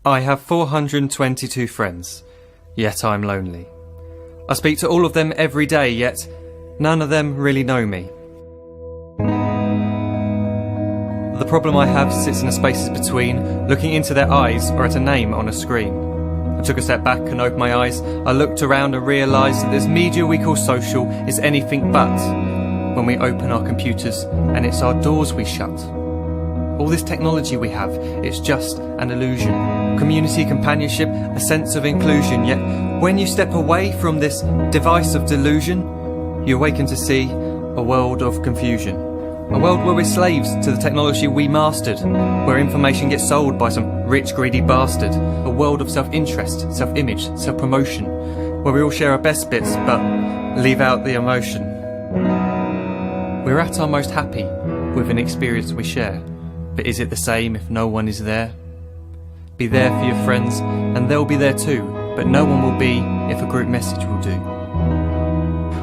I have 422 friends, yet I'm lonely. I speak to all of them every day, yet none of them really know me. The problem I have sits in the spaces between looking into their eyes or at a name on a screen. I took a step back and opened my eyes. I looked around and realised that this media we call social is anything but when we open our computers and it's our doors we shut. All this technology we have, it's just an illusion. Community, companionship, a sense of inclusion. Yet when you step away from this device of delusion, you awaken to see a world of confusion. A world where we're slaves to the technology we mastered, where information gets sold by some rich, greedy bastard. A world of self-interest, self-image, self-promotion, where we all share our best bits but leave out the emotion. We're at our most happy with an experience we share. But is it the same if no one is there? Be there for your friends and they'll be there too, but no one will be if a group message will do.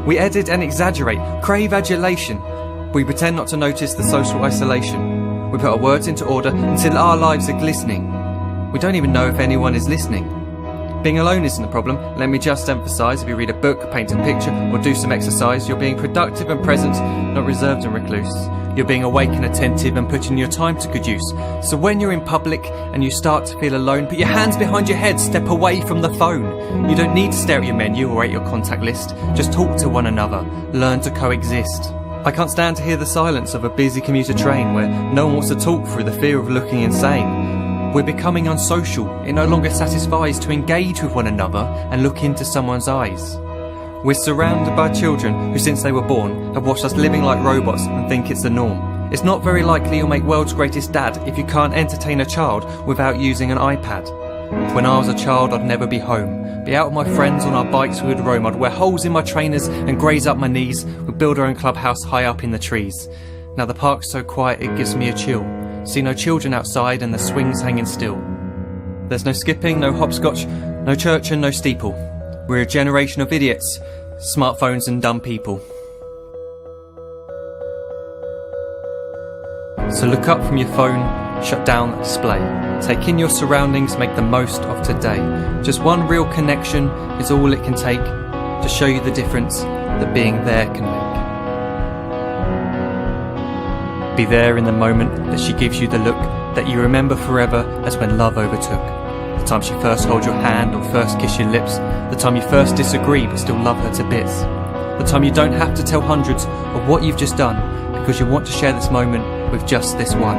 We edit and exaggerate, crave adulation. We pretend not to notice the social isolation. We put our words into order until our lives are glistening. We don't even know if anyone is listening. Being alone isn't a problem, let me just emphasise. If you read a book, paint a picture or do some exercise, you're being productive and present, not reserved and recluse. You're being awake and attentive and putting your time to good use. So when you're in public and you start to feel alone, put your hands behind your head, step away from the phone. You don't need to stare at your menu or at your contact list. Just talk to one another, learn to coexist. I can't stand to hear the silence of a busy commuter train where no one wants to talk through the fear of looking insane. We're becoming unsocial. It no longer satisfies to engage with one another and look into someone's eyes. We're surrounded by children who since they were born have watched us living like robots and think it's the norm. It's not very likely you'll make world's greatest dad if you can't entertain a child without using an iPad. When I was a child I'd never be home. Be out with my friends on our bikes we would roam. I'd wear holes in my trainers and graze up my knees. We'd build our own clubhouse high up in the trees. Now the park's so quiet it gives me a chill. See no children outside and the swings hanging still. There's no skipping, no hopscotch, no church and no steeple. We're a generation of idiots, smartphones and dumb people. So look up from your phone, shut down the display. Take in your surroundings, make the most of today. Just one real connection is all it can take to show you the difference that being there can make. Be there in the moment that she gives you the look that you remember forever as when love overtook. The time she first holds your hand or first kiss your lips. The time you first disagree but still love her to bits. The time you don't have to tell hundreds of what you've just done because you want to share this moment with just this one.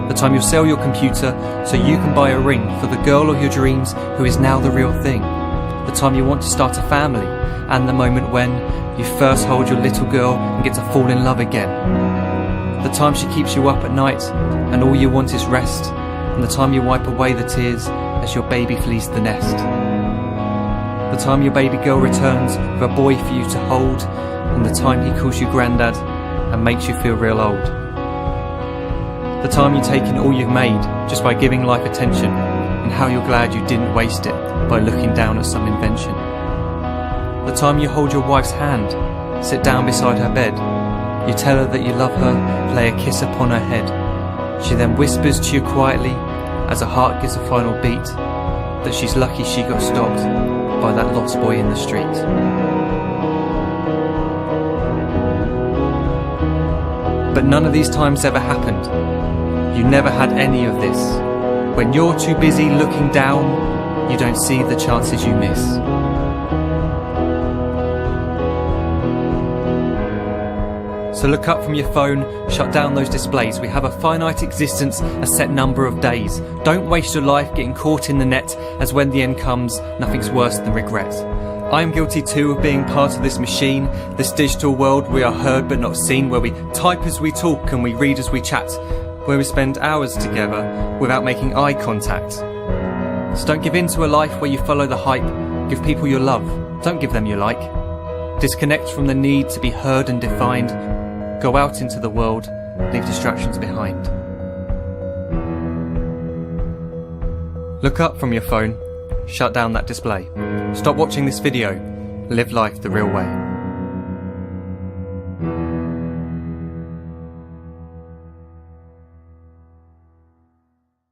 The time you'll sell your computer so you can buy a ring for the girl of your dreams who is now the real thing. The time you want to start a family and the moment when you first hold your little girl and get to fall in love again. The time she keeps you up at night and all you want is rest. And the time you wipe away the tears as your baby flees the nest. The time your baby girl returns with a boy for you to hold, and the time he calls you granddad and makes you feel real old. The time you take in all you've made just by giving life attention, and how you're glad you didn't waste it by looking down at some invention. The time you hold your wife's hand, sit down beside her bed, you tell her that you love her, lay a kiss upon her head. She then whispers to you quietly as her heart gives a final beat that she's lucky she got stopped by that lost boy in the street. But none of these times ever happened. You never had any of this. When you're too busy looking down, you don't see the chances you miss. So look up from your phone, shut down those displays. We have a finite existence, a set number of days. Don't waste your life getting caught in the net, as when the end comes, nothing's worse than regret. I am guilty too of being part of this machine, this digital world we are heard but not seen, where we type as we talk and we read as we chat, where we spend hours together without making eye contact. So don't give in to a life where you follow the hype. Give people your love, don't give them your like. Disconnect from the need to be heard and defined. Go out into the world, leave distractions behind. Look up from your phone, shut down that display. Stop watching this video, live life the real way.